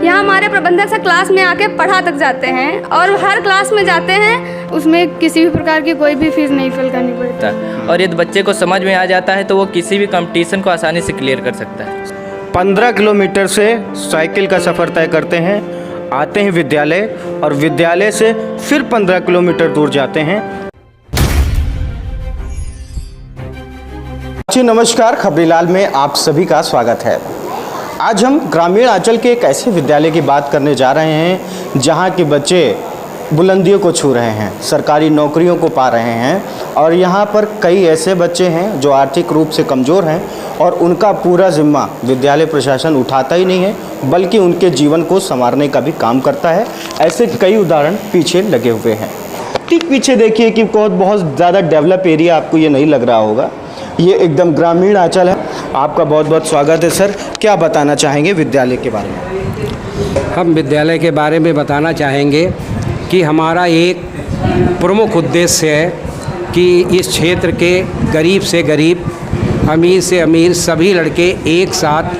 यहाँ हमारे प्रबंधक से क्लास में आके पढ़ा तक जाते हैं और हर क्लास में जाते हैं, उसमें किसी भी प्रकार की कोई भी फीस नहीं फिल करनी पड़ती है। और यदि बच्चे को समझ में आ जाता है तो वो किसी भी कंपटीशन को आसानी से क्लियर कर सकता है। 15 किलोमीटर से साइकिल का सफ़र तय करते हैं, आते हैं विद्यालय और विद्यालय से फिर 15 किलोमीटर दूर जाते हैं। जी नमस्कार, खबरीलाल में आप सभी का स्वागत है। आज हम ग्रामीण आंचल के एक ऐसे विद्यालय की बात करने जा रहे हैं जहां के बच्चे बुलंदियों को छू रहे हैं, सरकारी नौकरियों को पा रहे हैं और यहां पर कई ऐसे बच्चे हैं जो आर्थिक रूप से कमज़ोर हैं और उनका पूरा जिम्मा विद्यालय प्रशासन उठाता ही नहीं है बल्कि उनके जीवन को संवारने का भी काम करता है। ऐसे कई उदाहरण पीछे लगे हुए हैं। ठीक पीछे देखिए कि बहुत ज़्यादा डेवलप एरिया आपको ये नहीं लग रहा होगा, ये एकदम ग्रामीण आंचल है। आपका बहुत बहुत स्वागत है सर। क्या बताना चाहेंगे विद्यालय के बारे में? हम विद्यालय के बारे में बताना चाहेंगे कि हमारा एक प्रमुख उद्देश्य है कि इस क्षेत्र के गरीब से गरीब, अमीर से अमीर सभी लड़के एक साथ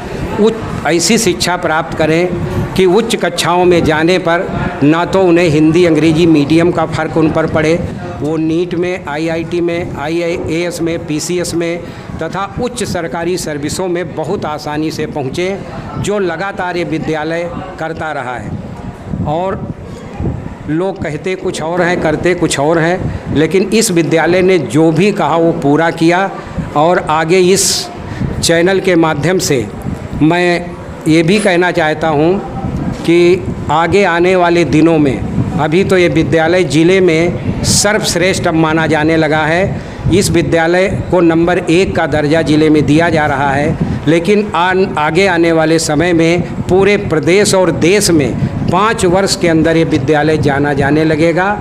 ऐसी शिक्षा प्राप्त करें कि उच्च कक्षाओं में जाने पर ना तो उन्हें हिंदी अंग्रेजी मीडियम का फ़र्क उन पर पड़े, वो नीट में, आईआईटी में, आईएएस में, पीसीएस में तथा उच्च सरकारी सर्विसों में बहुत आसानी से पहुँचें, जो लगातार ये विद्यालय करता रहा है। और लोग कहते कुछ और हैं, करते कुछ और हैं, लेकिन इस विद्यालय ने जो भी कहा वो पूरा किया। और आगे इस चैनल के माध्यम से मैं ये भी कहना चाहता हूँ कि आगे आने वाले दिनों में, अभी तो ये विद्यालय ज़िले में सर्वश्रेष्ठ अब माना जाने लगा है। इस विद्यालय को नंबर 1 का दर्जा ज़िले में दिया जा रहा है, लेकिन आगे आने वाले समय में पूरे प्रदेश और देश में 5 वर्ष के अंदर ये विद्यालय जाना जाने लगेगा,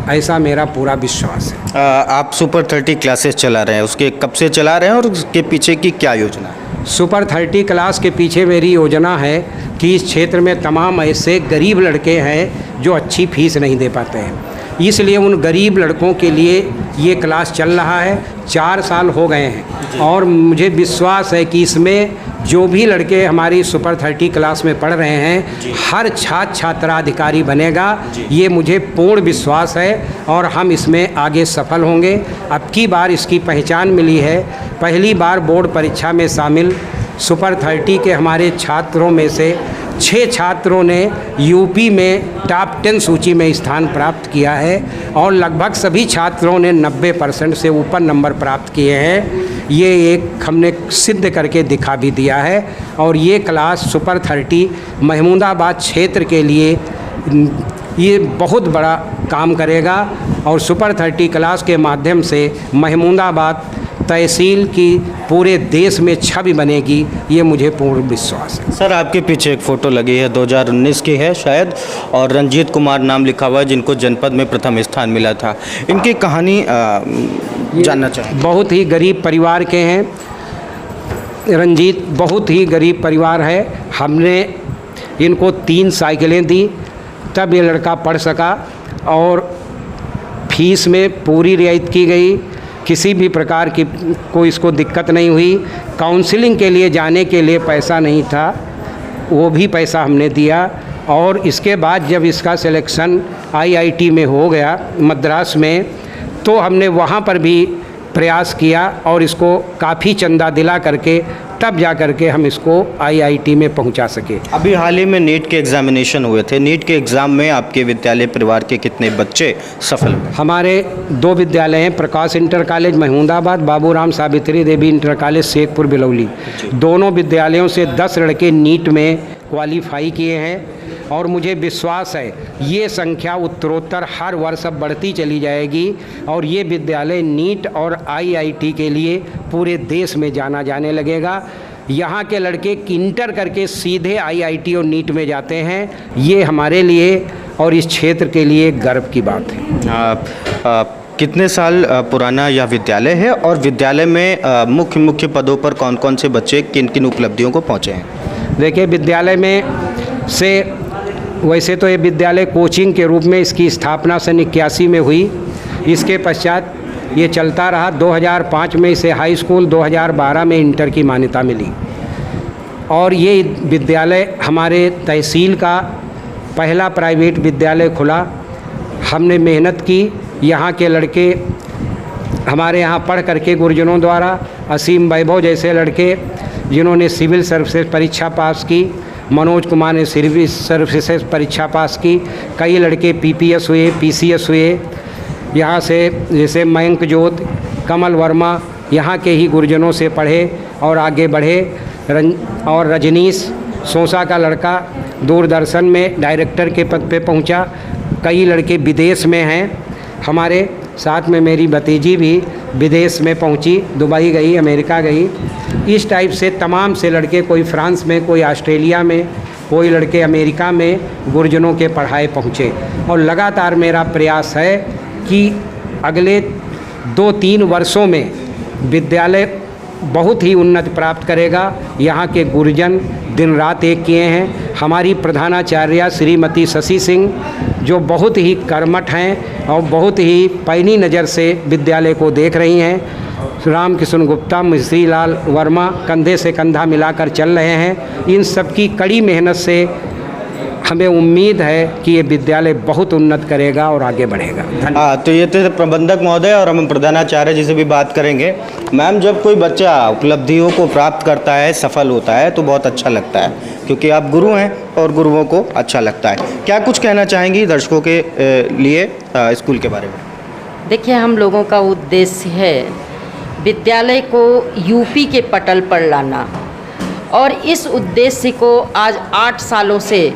ऐसा मेरा पूरा विश्वास है। आप सुपर 30 क्लासेस चला रहे हैं, उसके कब से चला रहे हैं और उसके पीछे की क्या योजना है? सुपर 30 क्लास के पीछे मेरी योजना है कि इस क्षेत्र में तमाम ऐसे गरीब लड़के हैं जो अच्छी फीस नहीं दे पाते हैं, इसलिए उन गरीब लड़कों के लिए ये क्लास चल रहा है। 4 साल हो गए हैं और मुझे विश्वास है कि इसमें जो भी लड़के हमारी सुपर 30 क्लास में पढ़ रहे हैं, हर छात्र छात्राधिकारी बनेगा, ये मुझे पूर्ण विश्वास है और हम इसमें आगे सफल होंगे। अब की बार इसकी पहचान मिली है, पहली बार बोर्ड परीक्षा में शामिल सुपर 30 के हमारे छात्रों में से 6 छात्रों ने यूपी में टॉप 10 सूची में स्थान प्राप्त किया है और लगभग सभी छात्रों ने 90% से ऊपर नंबर प्राप्त किए हैं। ये एक हमने सिद्ध करके दिखा भी दिया है और ये क्लास सुपर 30 महमूदाबाद क्षेत्र के लिए ये बहुत बड़ा काम करेगा और सुपर 30 क्लास के माध्यम से महमूदाबाद तहसील की पूरे देश में छवि बनेगी, ये मुझे पूर्ण विश्वास है। सर आपके पीछे एक फ़ोटो लगी है, 2019 की है शायद, और रंजीत कुमार नाम लिखा हुआ है जिनको जनपद में प्रथम स्थान मिला था। इनकी कहानी जानना चाहिए। बहुत ही गरीब परिवार के हैं, रंजीत बहुत ही गरीब परिवार है। हमने इनको 3 साइकिलें दी तब ये लड़का पढ़ सका और फीस में पूरी रियायत की गई, किसी भी प्रकार की कोई इसको दिक्कत नहीं हुई। काउंसलिंग के लिए जाने के लिए पैसा नहीं था, वो भी पैसा हमने दिया और इसके बाद जब इसका सिलेक्शन आईआईटी में हो गया मद्रास में, तो हमने वहाँ पर भी प्रयास किया और इसको काफ़ी चंदा दिला करके तब जा करके हम इसको आईआईटी में पहुंचा सके। अभी हाल ही में नीट के एग्जामिनेशन हुए थे, नीट के एग्ज़ाम में आपके विद्यालय परिवार के कितने बच्चे सफल हुए? हमारे 2 विद्यालय हैं, प्रकाश inter college Mahmudabad, Baburam Savitri Devi inter college Shekhpur Bilauli. दोनों विद्यालयों से 10 लड़के नीट में क्वालिफाई किए हैं और मुझे विश्वास है ये संख्या उत्तरोत्तर हर वर्ष अब बढ़ती चली जाएगी और ये विद्यालय नीट और आईआईटी के लिए पूरे देश में जाना जाने लगेगा। यहाँ के लड़के इंटर करके सीधे आईआईटी और नीट में जाते हैं, ये हमारे लिए और इस क्षेत्र के लिए गर्व की बात है। कितने साल पुराना यह विद्यालय है और विद्यालय में मुख्य पदों पर कौन कौन से बच्चे किन किन उपलब्धियों को पहुँचे हैं? देखिए, विद्यालय में से वैसे तो ये विद्यालय कोचिंग के रूप में इसकी स्थापना सन 81 में हुई, इसके पश्चात ये चलता रहा। 2005 में इसे हाई स्कूल, 2012 में इंटर की मान्यता मिली। और ये विद्यालय हमारे तहसील का पहला प्राइवेट विद्यालय खुला। हमने मेहनत की, यहाँ के लड़के हमारे यहाँ पढ़ करके गुरुजनों द्वारा, असीम वैभव जैसे लड़के जिन्होंने सिविल सर्विसेज परीक्षा पास की, मनोज कुमार ने सिविल सर्विसेज परीक्षा पास की, कई लड़के पीपीएस हुए, पीसीएस हुए। यहाँ से जैसे मयंक जोत, कमल वर्मा यहाँ के ही गुरुजनों से पढ़े और आगे बढ़े। और रजनीश सोसा का लड़का दूरदर्शन में डायरेक्टर के पद पे पहुँचा। कई लड़के विदेश में हैं हमारे साथ में, मेरी भतीजी भी विदेश में पहुंची, दुबई गई, अमेरिका गई। इस टाइप से तमाम से लड़के, कोई फ्रांस में, कोई ऑस्ट्रेलिया में, कोई लड़के अमेरिका में गुरुजनों के पढ़ाए पहुँचे। और लगातार मेरा प्रयास है कि अगले 2-3 वर्षों में विद्यालय बहुत ही उन्नति प्राप्त करेगा। यहाँ के गुरुजन दिन रात एक किए हैं। हमारी प्रधानाचार्य श्रीमती शशि सिंह जो बहुत ही कर्मठ हैं और बहुत ही पैनी नज़र से विद्यालय को देख रही हैं। रामकिशन गुप्ता, मिश्री लाल वर्मा कंधे से कंधा मिलाकर चल रहे हैं। इन सब की कड़ी मेहनत से हमें उम्मीद है कि ये विद्यालय बहुत उन्नत करेगा और आगे बढ़ेगा। हाँ, तो ये थे प्रबंधक महोदय और हम प्रधानाचार्य जी से भी बात करेंगे। मैम, जब कोई बच्चा उपलब्धियों को प्राप्त करता है, सफल होता है, तो बहुत अच्छा लगता है, क्योंकि आप गुरु हैं और गुरुओं को अच्छा लगता है। क्या कुछ कहना चाहेंगी दर्शकों के लिए स्कूल के बारे में? देखिए, हम लोगों का उद्देश्य है विद्यालय को यूपी के पटल पर लाना, और इस उद्देश्य को आज 8 सालों से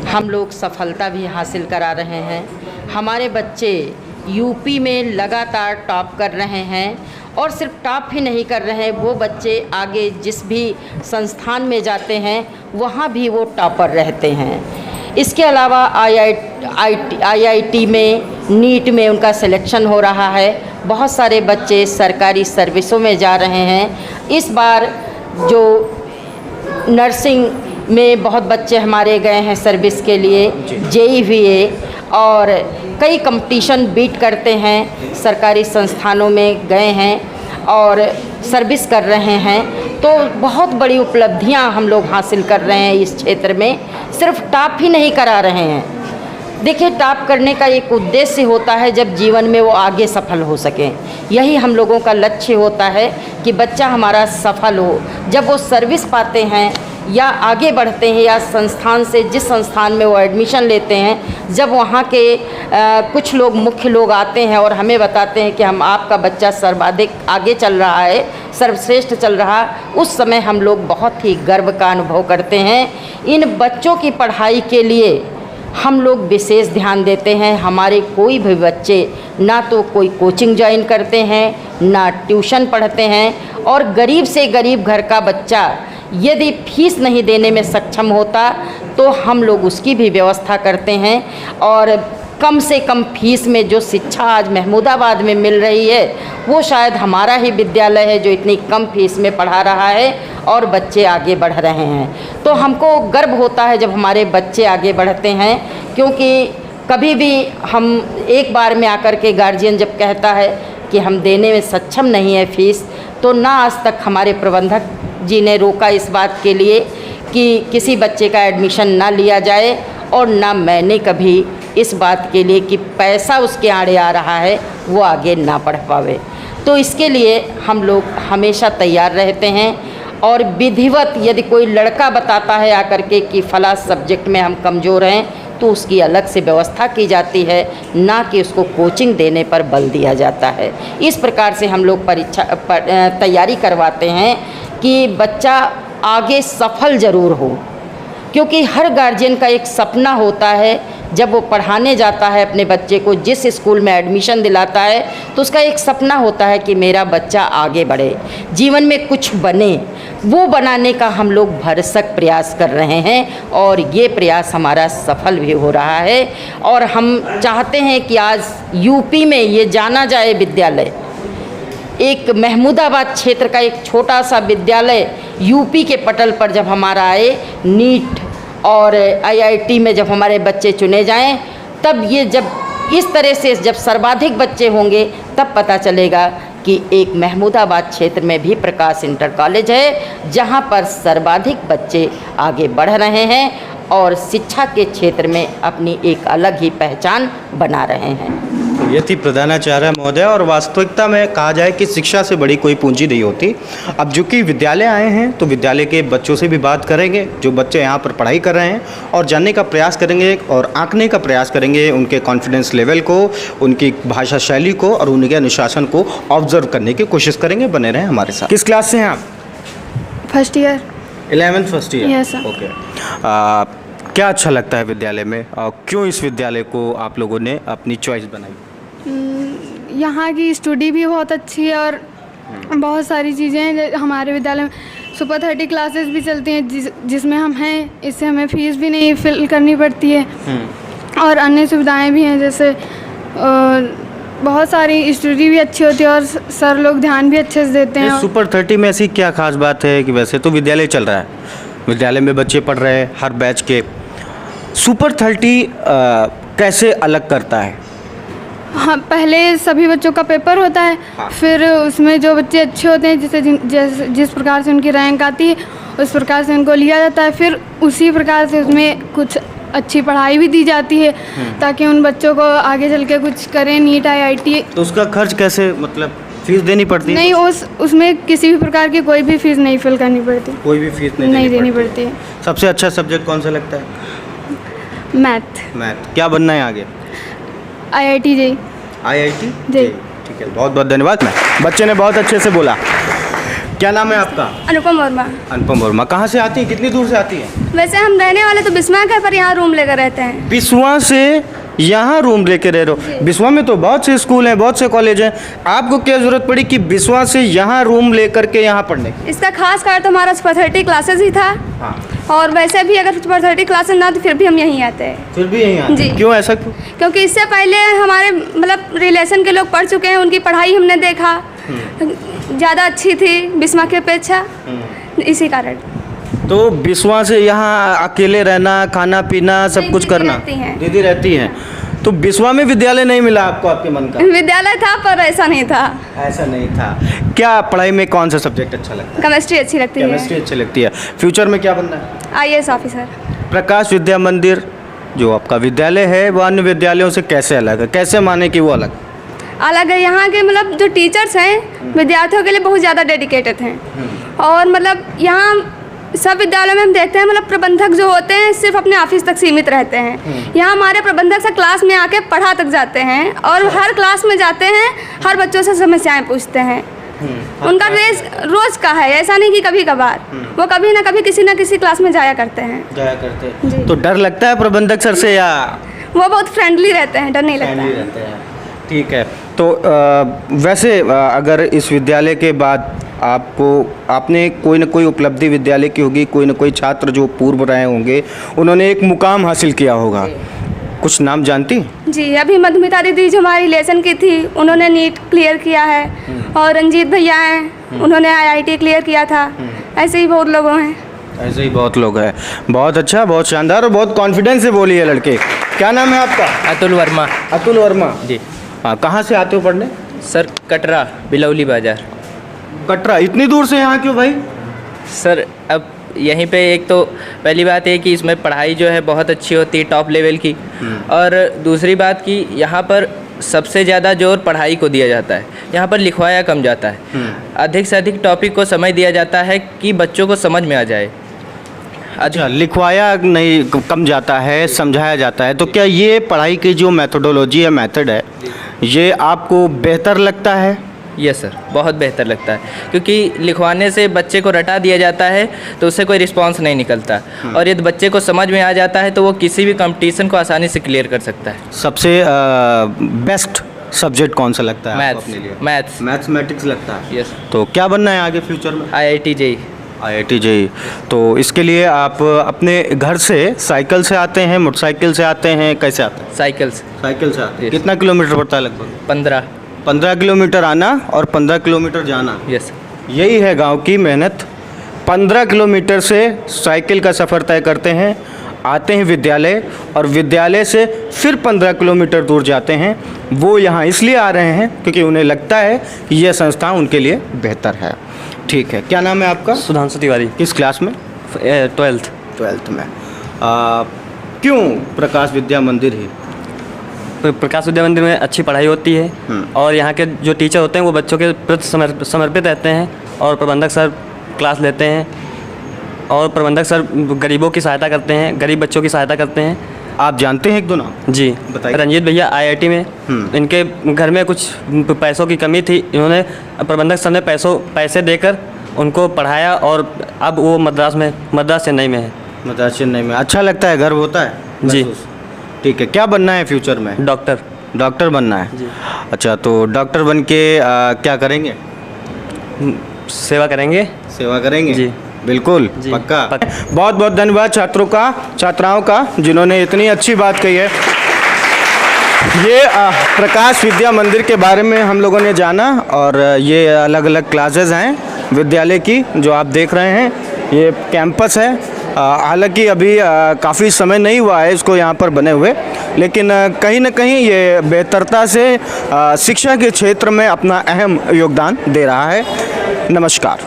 हम लोग सफलता भी हासिल करा रहे हैं। हमारे बच्चे यूपी में लगातार टॉप कर रहे हैं, और सिर्फ टॉप ही नहीं कर रहे हैं, वो बच्चे आगे जिस भी संस्थान में जाते हैं वहाँ भी वो टॉपर रहते हैं। इसके अलावा आईआईटी में, नीट में उनका सिलेक्शन हो रहा है। बहुत सारे बच्चे सरकारी सर्विसों में जा रहे हैं। इस बार जो नर्सिंग में बहुत बच्चे हमारे गए हैं सर्विस के लिए, JEVA, और कई कंपटीशन बीट करते हैं, सरकारी संस्थानों में गए हैं और सर्विस कर रहे हैं। तो बहुत बड़ी उपलब्धियां हम लोग हासिल कर रहे हैं इस क्षेत्र में। सिर्फ टॉप ही नहीं करा रहे हैं। देखिए, टॉप करने का एक उद्देश्य होता है जब जीवन में वो आगे सफल हो सकें। यही हम लोगों का लक्ष्य होता है कि बच्चा हमारा सफल हो। जब वो सर्विस पाते हैं या आगे बढ़ते हैं, या संस्थान से जिस संस्थान में वो एडमिशन लेते हैं, जब वहाँ के कुछ लोग, मुख्य लोग आते हैं और हमें बताते हैं कि हम आपका बच्चा सर्वाधिक आगे चल रहा है, सर्वश्रेष्ठ चल रहा, उस समय हम लोग बहुत ही गर्व का अनुभव करते हैं। इन बच्चों की पढ़ाई के लिए हम लोग विशेष ध्यान देते हैं। हमारे कोई भी बच्चे ना तो कोई कोचिंग ज्वाइन करते हैं, ना ट्यूशन पढ़ते हैं, और गरीब से गरीब घर का बच्चा यदि फीस नहीं देने में सक्षम होता तो हम लोग उसकी भी व्यवस्था करते हैं। और कम से कम फीस में जो शिक्षा आज महमूदाबाद में मिल रही है, वो शायद हमारा ही विद्यालय है जो इतनी कम फीस में पढ़ा रहा है और बच्चे आगे बढ़ रहे हैं। तो हमको गर्व होता है जब हमारे बच्चे आगे बढ़ते हैं, क्योंकि कभी भी हम एक बार में आकर के गार्जियन जब कहता है कि हम देने में सक्षम नहीं है फीस, तो ना आज तक हमारे प्रबंधक जी ने रोका इस बात के लिए कि किसी बच्चे का एडमिशन ना लिया जाए, और ना मैंने कभी इस बात के लिए कि पैसा उसके आड़े आ रहा है वो आगे ना पढ़ पावे। तो इसके लिए हम लोग हमेशा तैयार रहते हैं। और विधिवत यदि कोई लड़का बताता है आकर के कि फला सब्जेक्ट में हम कमज़ोर हैं, तो उसकी अलग से व्यवस्था की जाती है, ना कि उसको कोचिंग देने पर बल दिया जाता है। इस प्रकार से हम लोग तैयारी करवाते हैं कि बच्चा आगे सफल ज़रूर हो, क्योंकि हर गार्जियन का एक सपना होता है जब वो पढ़ाने जाता है अपने बच्चे को, जिस स्कूल में एडमिशन दिलाता है, तो उसका एक सपना होता है कि मेरा बच्चा आगे बढ़े, जीवन में कुछ बने। वो बनाने का हम लोग भरसक प्रयास कर रहे हैं, और ये प्रयास हमारा सफल भी हो रहा है। और हम चाहते हैं कि आज यूपी में ये जाना जाए विद्यालय, एक महमूदाबाद क्षेत्र का एक छोटा सा विद्यालय यूपी के पटल पर जब हमारा आए, नीट और आईआईटी में जब हमारे बच्चे चुने जाएं, तब ये जब इस तरह से जब सर्वाधिक बच्चे होंगे तब पता चलेगा कि एक महमूदाबाद क्षेत्र में भी प्रकाश इंटर कॉलेज है, जहां पर सर्वाधिक बच्चे आगे बढ़ रहे हैं और शिक्षा के क्षेत्र में अपनी एक अलग ही पहचान बना रहे हैं। ये थी प्रधानाचार्य महोदय। और वास्तविकता में कहा जाए कि शिक्षा से बड़ी कोई पूंजी नहीं होती। अब जो कि विद्यालय आए हैं तो विद्यालय के बच्चों से भी बात करेंगे, जो बच्चे यहाँ पर पढ़ाई कर रहे हैं, और जानने का प्रयास करेंगे और आंकने का प्रयास करेंगे उनके कॉन्फिडेंस लेवल को, उनकी भाषा शैली को और उनके अनुशासन को ऑब्जर्व करने की कोशिश करेंगे। बने रहें हमारे साथ। किस क्लास से हैं आप? First year. 11th first year. Yes, sir. Okay. क्या अच्छा लगता है विद्यालय में? क्यों इस विद्यालय को आप लोगों ने अपनी चॉइस बनाई? यहाँ की स्टडी भी बहुत अच्छी है और बहुत सारी चीज़ें हैं हमारे विद्यालय में। सुपर 30 क्लासेस भी चलती हैं जिसमें हम हैं, इससे हमें फ़ीस भी नहीं फिल करनी पड़ती है और अन्य सुविधाएं भी हैं, जैसे बहुत सारी स्टडी भी अच्छी होती है और सर लोग ध्यान भी अच्छे से देते हैं। सुपर 30 में ऐसी क्या खास बात है कि वैसे तो विद्यालय चल रहा है, विद्यालय में बच्चे पढ़ रहे हैं हर बैच के, सुपर 30 कैसे अलग करता है? हाँ, पहले सभी बच्चों का पेपर होता है। हाँ। फिर उसमें जो बच्चे अच्छे होते हैं जिस प्रकार से उनकी रैंक आती है उस प्रकार से उनको लिया जाता है। फिर उसी प्रकार से उसमें कुछ अच्छी पढ़ाई भी दी जाती है ताकि उन बच्चों को आगे चल के कुछ करें, नीट IIT। तो उसका खर्च कैसे, मतलब फीस देनी पड़ती है? नहीं, उसमें किसी भी प्रकार की कोई भी फीस नहीं फिल करनी पड़ती। कोई भी फीस नहीं देनी पड़ती है। सबसे अच्छा सब्जेक्ट कौन सा लगता है? मैथ। क्या बनना है आगे? IIT JEE। IIT जी। ठीक है, बहुत बहुत धन्यवाद। बच्चे ने बहुत अच्छे से बोला। क्या नाम है आपका? अनुपम वर्मा। अनुपम वर्मा। कहाँ से आती है, कितनी दूर से आती है? वैसे हम रहने वाले तो बिस्वा के, पर यहाँ रूम लेकर रहते हैं। बिस्वा से यहाँ रूम लेके रह रहे हो? बिस्वा में तो बहुत से स्कूल हैं, बहुत से कॉलेज हैं, आपको क्या ज़रूरत पड़ी कि बिस्वा से यहाँ रूम लेकर के यहाँ पढ़ने की? इसका खास कारण तो हमारा सुपर 30 क्लासेस ही था। हाँ। और वैसे भी अगर सुपर 30 क्लासेस ना तो फिर भी हम यहीं आते हैं। फिर भी यहीं आते हैं? जी। क्यों, ऐसा क्यों? क्योंकि इससे पहले हमारे मतलब रिलेशन के लोग पढ़ चुके हैं, उनकी पढ़ाई हमने देखा ज़्यादा अच्छी थी बिस्वा की अपेक्षा, इसी कारण। तो बिस्वा से यहाँ अकेले रहना, खाना पीना सब कुछ करना? दीदी रहती हैं। तो बिस्वा में विद्यालय नहीं मिला आपको आपके मन का? विद्यालय था पर ऐसा नहीं था। ऐसा नहीं था। क्या पढ़ाई में कौन सा सब्जेक्ट अच्छा लगता है? केमिस्ट्री अच्छी लगती है। केमिस्ट्री अच्छी लगती है। फ्यूचर में क्या बनना है? IAS officer. प्रकाश विद्या मंदिर जो आपका विद्यालय है वो अन्य विद्यालयों से कैसे अलग है? कैसे माने कि वो अलग है? यहाँ के मतलब जो टीचर्स हैं विद्यार्थियों के लिए बहुत ज़्यादा डेडिकेटेड हैं और मतलब यहाँ सब विद्यालयों में हम देखते हैं मतलब प्रबंधक जो होते हैं सिर्फ अपने ऑफिस तक सीमित रहते हैं। यहाँ हमारे प्रबंधक से क्लास में आके पढ़ा तक जाते हैं और हर क्लास में जाते हैं, हर बच्चों से समस्याएं पूछते हैं। उनका रोज का है, ऐसा नहीं कि कभी कभार। वो कभी ना कभी किसी ना किसी क्लास में जाया करते हैं। तो डर लगता है प्रबंधक सर से या? वो बहुत फ्रेंडली रहते हैं, डर नहीं लगता है। ठीक है। तो वैसे अगर इस विद्यालय के बाद आपने कोई ना कोई उपलब्धि विद्यालय की होगी, कोई ना कोई छात्र जो पूर्व रहे होंगे उन्होंने एक मुकाम हासिल किया होगा, कुछ नाम जानती? जी, अभी मधुमिता दीदी जो हमारी रिलेशन की थी उन्होंने नीट क्लियर किया है और रंजीत भैया हैं उन्होंने IIT क्लियर किया था। ऐसे ही बहुत लोगों हैं। ऐसे ही बहुत लोग हैं। बहुत अच्छा, बहुत शानदार और बहुत कॉन्फिडेंस से बोली है लड़के। क्या नाम है आपका? अतुल वर्मा। अतुल वर्मा जी। हाँ, कहाँ से आते हो पढ़ने? सर कटरा, बिलौली बाज़ार। कटरा, इतनी दूर से यहाँ क्यों भाई? सर अब यहीं पे एक तो पहली बात है कि इसमें पढ़ाई जो है बहुत अच्छी होती है, टॉप लेवल की, और दूसरी बात कि यहाँ पर सबसे ज़्यादा जोर पढ़ाई को दिया जाता है। यहाँ पर लिखवाया कम जाता है, अधिक से अधिक टॉपिक को समय दिया जाता है कि बच्चों को समझ में आ जाए। अच्छा, लिखवाया नहीं कम जाता है, समझाया जाता है। तो क्या ये पढ़ाई की जो मेथोडोलॉजी है, मेथड है, ये आपको बेहतर लगता है? यस सर, बहुत बेहतर लगता है क्योंकि लिखवाने से बच्चे को रटा दिया जाता है तो उससे कोई रिस्पांस नहीं निकलता, और यदि बच्चे को समझ में आ जाता है तो वो किसी भी कंपटीशन को आसानी से क्लियर कर सकता है। सबसे बेस्ट सब्जेक्ट कौन सा लगता है आपको अपने लिए? मैथमेटिक्स लगता है। यस। तो क्या बनना है आगे फ्यूचर में? IIT JEE। IIT JEE। तो इसके लिए आप अपने घर से साइकिल से आते हैं, मोटरसाइकिल से आते हैं, कैसे आते हैं? साइकिल से। साइकिल से आते हैं। Yes। कितना किलोमीटर पड़ता है लगभग? 15 किलोमीटर आना और 15 किलोमीटर जाना। यस। यही है गांव की मेहनत। 15 किलोमीटर से साइकिल का सफ़र तय करते हैं। आते हैं विद्यालय और विद्यालय से फिर 15 किलोमीटर दूर जाते हैं। वो यहाँ इसलिए आ रहे हैं क्योंकि उन्हें लगता है कि यह संस्था उनके लिए बेहतर है। ठीक है, क्या नाम है आपका? सुधांशु तिवारी, किस क्लास में? 12th में। क्यों प्रकाश विद्या मंदिर ही? प्रकाश विद्या मंदिर में अच्छी पढ़ाई होती है और यहाँ के जो टीचर होते हैं वो बच्चों के प्रति समर्पित रहते हैं और प्रबंधक सर क्लास लेते हैं और प्रबंधक सर गरीबों की सहायता करते हैं, गरीब बच्चों की सहायता करते हैं। आप जानते हैं एक दो नाम? जी, बताइए। रंजीत भैया IIT में, इनके घर में कुछ पैसों की कमी थी, इन्होंने प्रबंधक सर ने पैसे देकर उनको पढ़ाया और अब वो मद्रास चेन्नई में है। मद्रास चेन्नई में। अच्छा लगता है, गर्व होता है? जी। महसूस? ठीक है, क्या बनना है फ्यूचर में? डॉक्टर बनना है। जी। अच्छा, तो डॉक्टर बन के क्या करेंगे? सेवा करेंगे जी, बिल्कुल, जी, पक्का। बहुत बहुत धन्यवाद छात्राओं का जिन्होंने इतनी अच्छी बात कही है। ये प्रकाश विद्या मंदिर के बारे में हम लोगों ने जाना और ये अलग अलग क्लासेस हैं विद्यालय की जो आप देख रहे हैं। ये कैंपस है, हालांकि अभी काफ़ी समय नहीं हुआ है इसको यहाँ पर बने हुए, लेकिन कहीं ना कहीं ये बेहतरता से शिक्षा के क्षेत्र में अपना अहम योगदान दे रहा है। नमस्कार।